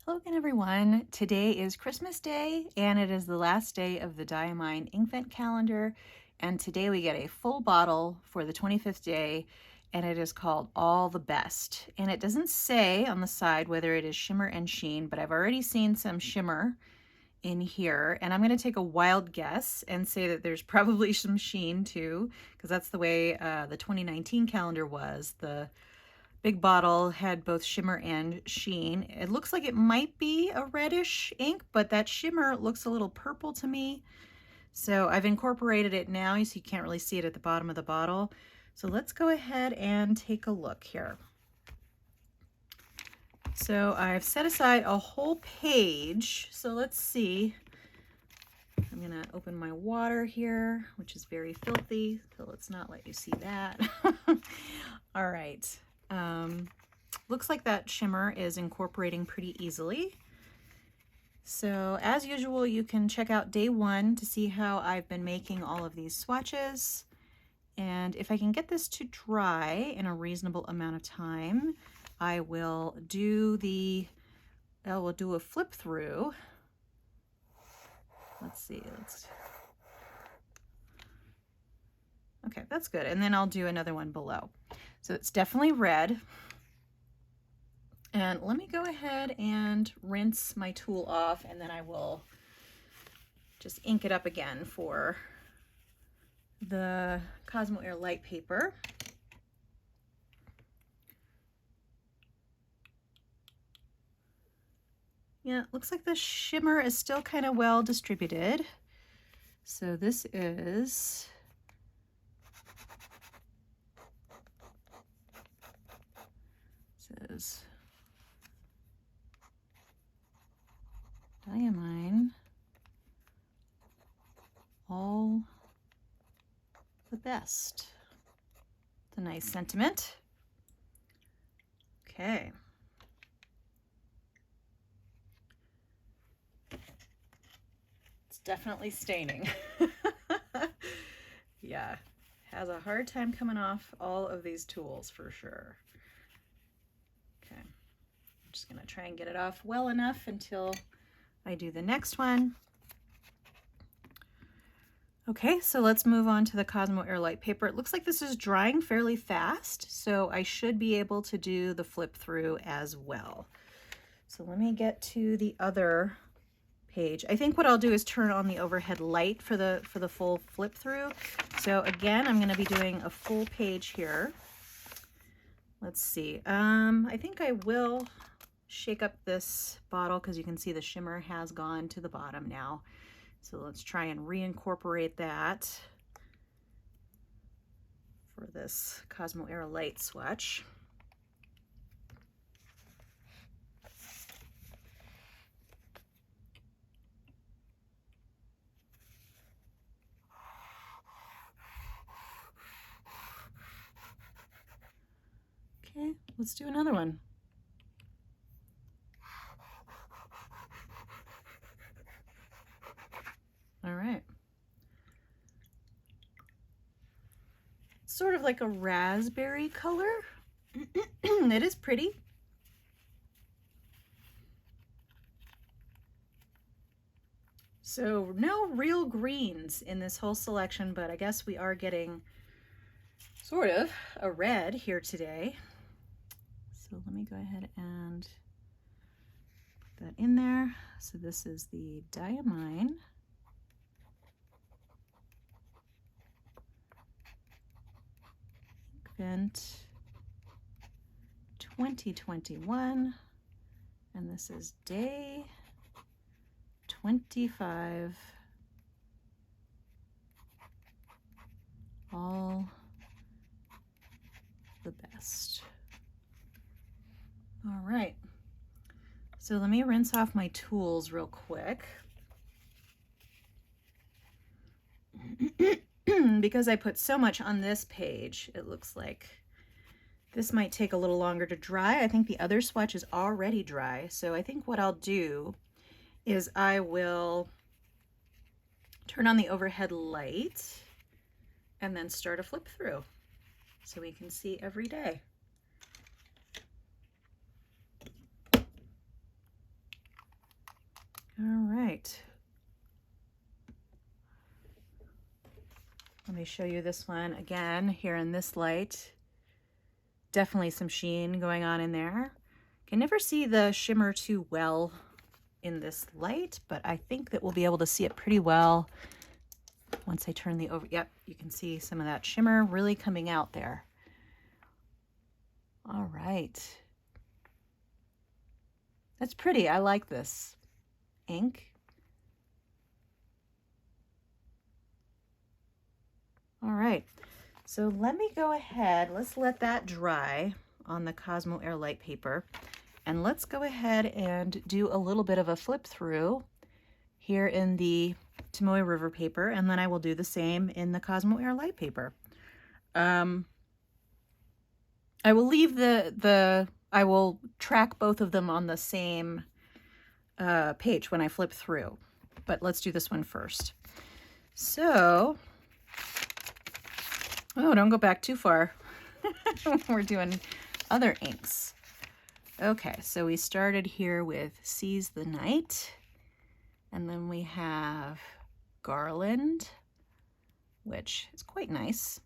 Hello again, everyone. Today is Christmas Day, and it is the last day of the Diamine Inkvent calendar. And today we get a full bottle for the 25th day, and it is called All the Best. And it doesn't say on the side whether it is shimmer and sheen, but I've already seen some shimmer in here, and I'm going to take a wild guess and say that there's probably some sheen too, because that's the way the 2019 calendar was. The big bottle had both shimmer and sheen. It looks like it might be a reddish ink, but that shimmer looks a little purple to me. So I've incorporated it now, so you can't really see it at the bottom of the bottle. So let's go ahead and take a look here. So I've set aside a whole page. So let's see. I'm gonna open my water here, which is very filthy, so let's not let you see that. All right. Looks like that shimmer is incorporating pretty easily. So as usual, you can check out day one to see how I've been making all of these swatches. And if I can get this to dry in a reasonable amount of time, I will do a flip through. Let's see. Okay, that's good. And then I'll do another one below. So it's definitely red. And let me go ahead and rinse my tool off, and then I will just ink it up again for the Cosmo Air light paper. Yeah, it looks like the shimmer is still kind of well distributed. So this is Diamine All the Best. It's a nice sentiment. Okay. It's definitely staining. Yeah, has a hard time coming off all of these tools for sure. Okay, I'm just gonna try and get it off well enough until I do the next one. Okay, so let's move on to the Cosmo Air light paper. It looks like this is drying fairly fast, so I should be able to do the flip through as well. So let me get to the other page. I think what I'll do is turn on the overhead light for the full flip through. So again, I'm going to be doing a full page here. Let's see. I think I will shake up this bottle because you can see the shimmer has gone to the bottom now. So let's try and reincorporate that for this Cosmo Air light swatch. Okay, let's do another one. All right. Sort of like a raspberry color. It is pretty. So no real greens in this whole selection, but I guess we are getting sort of a red here today. So let me go ahead and put that in there. So this is the Diamine Inkvent 2021, and this is day 25. All the best. All right, so let me rinse off my tools real quick. Because I put so much on this page, it looks like this might take a little longer to dry. I think the other swatch is already dry, so I think what I'll do is I will turn on the overhead light and then start a flip through so we can see every day. right. Let me show you this one again here in this light. Definitely some sheen going on in there. Can never see the shimmer too well in this light, but I think that we'll be able to see it pretty well once I turn the over. Yep, you can see some of that shimmer really coming out there. All right. That's pretty. I like this ink. All right. So let me go ahead. Let's let that dry on the Cosmo Airlight paper. And let's go ahead and do a little bit of a flip through here in the Tomoe River paper, and then I will do the same in the Cosmo Airlight paper. I will leave I will track both of them on the same page when I flip through, but let's do this one first. So, oh, don't go back too far. We're doing other inks. Okay, so we started here with Seize the Night, and then we have Garland, which is quite nice.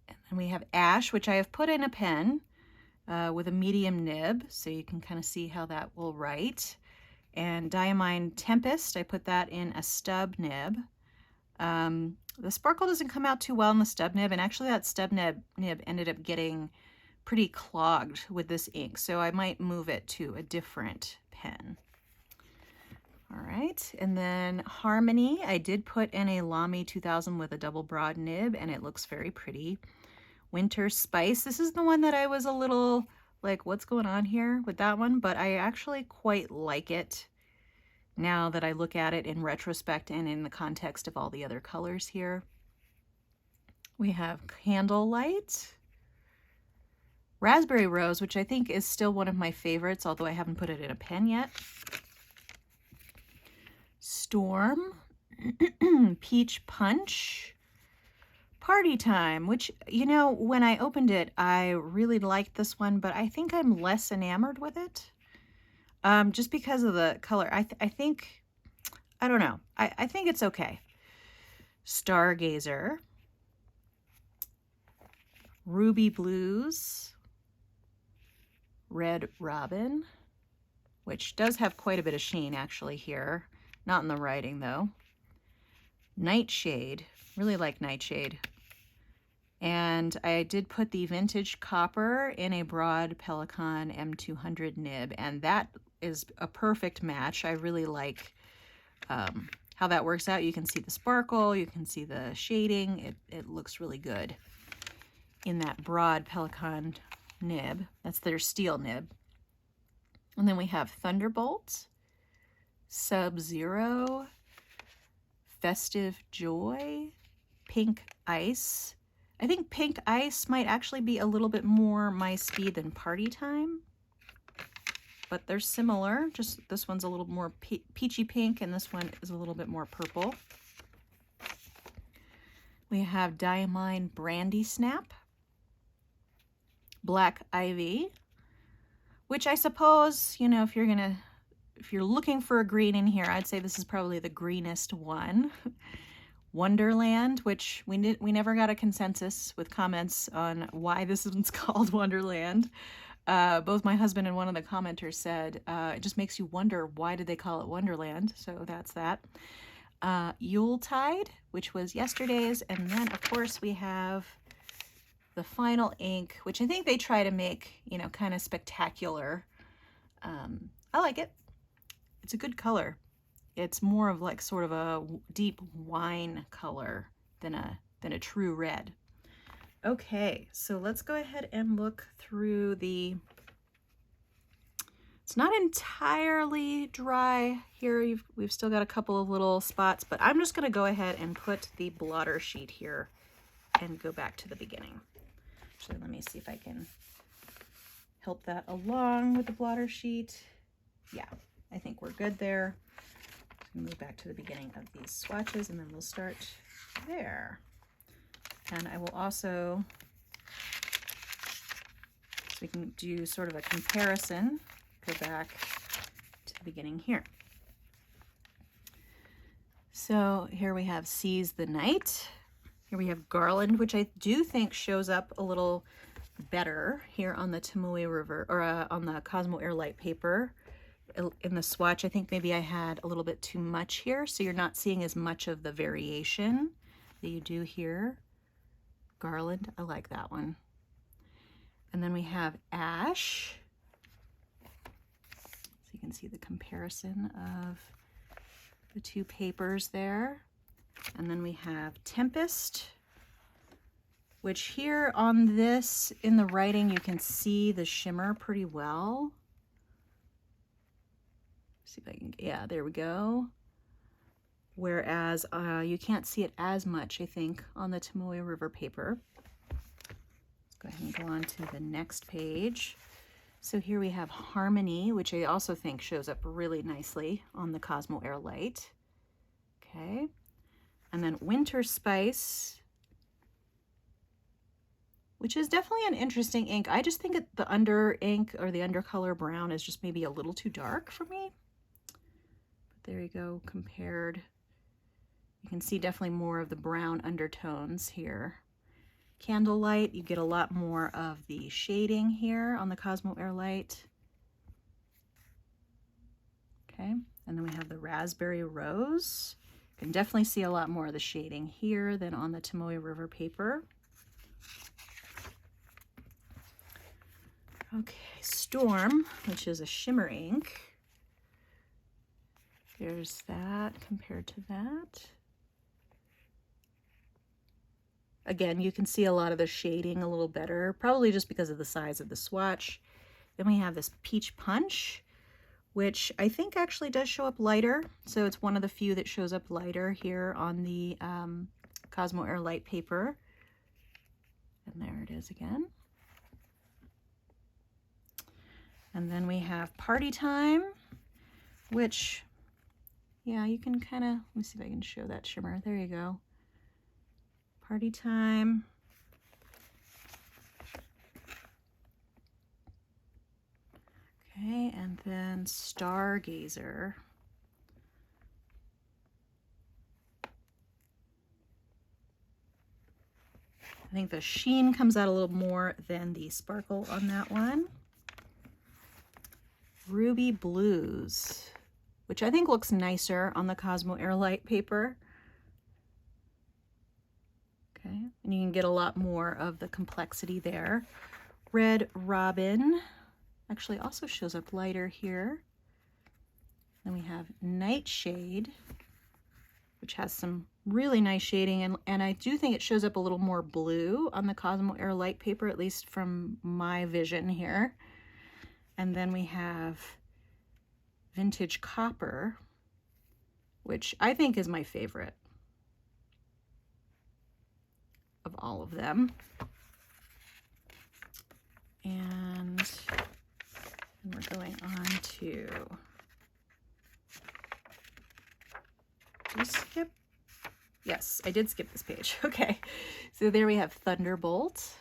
And then we have Ash, which I have put in a pen with a medium nib, so you can kind of see how that will write. And Diamine Tempest, I put that in a stub nib. The sparkle doesn't come out too well in the stub nib, and actually that stub nib ended up getting pretty clogged with this ink, so I might move it to a different pen. All right, and then Harmony, I did put in a Lamy 2000 with a double broad nib, and it looks very pretty. Winter Spice, this is the one that I was a little like, what's going on here with that one, but I actually quite like it now that I look at it in retrospect and in the context of all the other colors here. We have Candlelight, Raspberry Rose, which I think is still one of my favorites, although I haven't put it in a pen yet. Storm, Peach Punch, Party Time, which, you know, when I opened it, I really liked this one, but I think I'm less enamored with it. Just because of the color. I think, I don't know. I think it's okay. Stargazer, Ruby Blues, Red Robin, which does have quite a bit of sheen actually here. Not in the writing though. Nightshade, really like Nightshade. And I did put the Vintage Copper in a broad Pelican M200 nib, and that is a perfect match. I really like how that works out. You can see the sparkle, you can see the shading. It looks really good in that broad Pelican nib. That's their steel nib. And then we have Thunderbolt, Sub-Zero, Festive Joy, Pink Ice. I think Pink Ice might actually be a little bit more my speed than Party Time, but they're similar. Just this one's a little more peachy pink, and this one is a little bit more purple. We have Diamine Brandysnap, Black Ivy, which I suppose, you know, if you're looking for a green in here, I'd say this is probably the greenest one. Wonderland, which we never got a consensus with comments on why this one's called Wonderland. Both my husband and one of the commenters said it just makes you wonder, why did they call it Wonderland? So that's that. Yuletide, which was yesterday's, and then of course we have the final ink, which I think they try to make, you know, kind of spectacular. I like it. It's a good color. It's more of like sort of a deep wine color than a true red. Okay, so let's go ahead and look through the, it's not entirely dry here. We've still got a couple of little spots, but I'm just gonna go ahead and put the blotter sheet here and go back to the beginning. Actually, let me see if I can help that along with the blotter sheet. Yeah, I think we're good there. Move back to the beginning of these swatches, and then we'll start there. And I will also, so we can do sort of a comparison, go back to the beginning here. So here we have Seize the Night. Here we have Garland, which I do think shows up a little better here on the Tomoe River, or on the Cosmo Airlight paper. In the swatch, I think maybe I had a little bit too much here, so you're not seeing as much of the variation that you do here. Garland, I like that one. And then we have Ash. So you can see the comparison of the two papers there. And then we have Tempest, which here on this, in the writing, you can see the shimmer pretty well. See if I can, yeah, there we go. Whereas you can't see it as much, I think, on the Tomoe River paper. Let's go ahead and go on to the next page. So here we have Harmony, which I also think shows up really nicely on the Cosmo Airlight. Okay. And then Winter Spice, which is definitely an interesting ink. I just think the under ink or the undercolor brown is just maybe a little too dark for me. But there you go, compared. You can see definitely more of the brown undertones here. Candlelight, you get a lot more of the shading here on the Cosmo Airlight. Okay, and then we have the Raspberry Rose. You can definitely see a lot more of the shading here than on the Tomoe River paper. Okay, Storm, which is a shimmer ink. There's that compared to that. Again, you can see a lot of the shading a little better, probably just because of the size of the swatch. Then we have this Peach Punch, which I think actually does show up lighter. So it's one of the few that shows up lighter here on the Cosmo Airlight paper. And there it is again. And then we have Party Time, which, yeah, you can kind of, let me see if I can show that shimmer. There you go. Party Time. Okay, and then Stargazer. I think the sheen comes out a little more than the sparkle on that one. Ruby Blues, which I think looks nicer on the Cosmo Airlight paper. Okay, and you can get a lot more of the complexity there. Red Robin actually also shows up lighter here. Then we have Nightshade, which has some really nice shading, and I do think it shows up a little more blue on the Cosmo Airlight paper, at least from my vision here. And then we have Vintage Copper, which I think is my favorite of all of them. And we're going on to, did we skip? Yes, I did skip this page. Okay, so there we have Thunderbolt.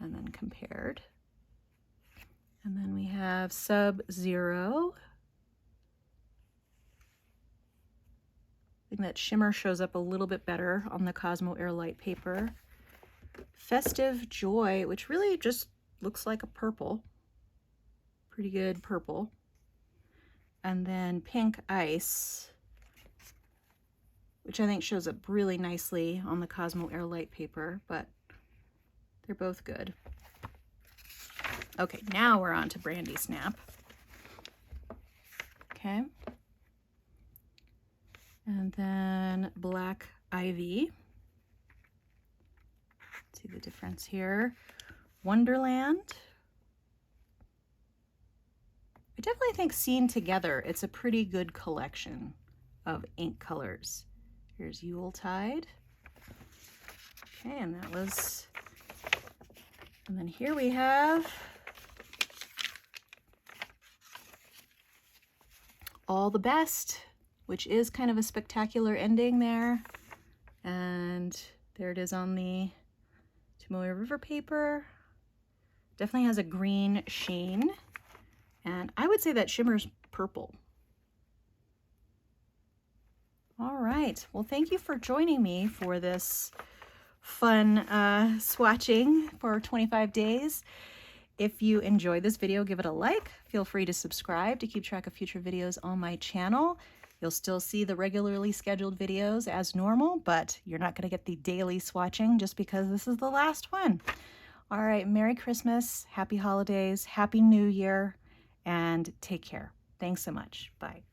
And then compared. And then we have Sub-Zero. I think that shimmer shows up a little bit better on the Cosmo Airlight paper. Festive Joy, which really just looks like a purple. Pretty good purple. And then Pink Ice, which I think shows up really nicely on the Cosmo Airlight paper, but they're both good. Okay, now we're on to Brandysnap. Okay. And then Black Ivy. See the difference here. Wonderland. I definitely think seen together, it's a pretty good collection of ink colors. Here's Yuletide. Okay, and that was, and then here we have All the Best, which is kind of a spectacular ending there. And there it is on the Tomoe River paper. Definitely has a green sheen. And I would say that shimmer's purple. All right, well, thank you for joining me for this fun swatching for 25 days. If you enjoyed this video, give it a like. Feel free to subscribe to keep track of future videos on my channel. You'll still see the regularly scheduled videos as normal, but you're not going to get the daily swatching just because this is the last one. All right, Merry Christmas, Happy Holidays, Happy New Year, and take care. Thanks so much. Bye.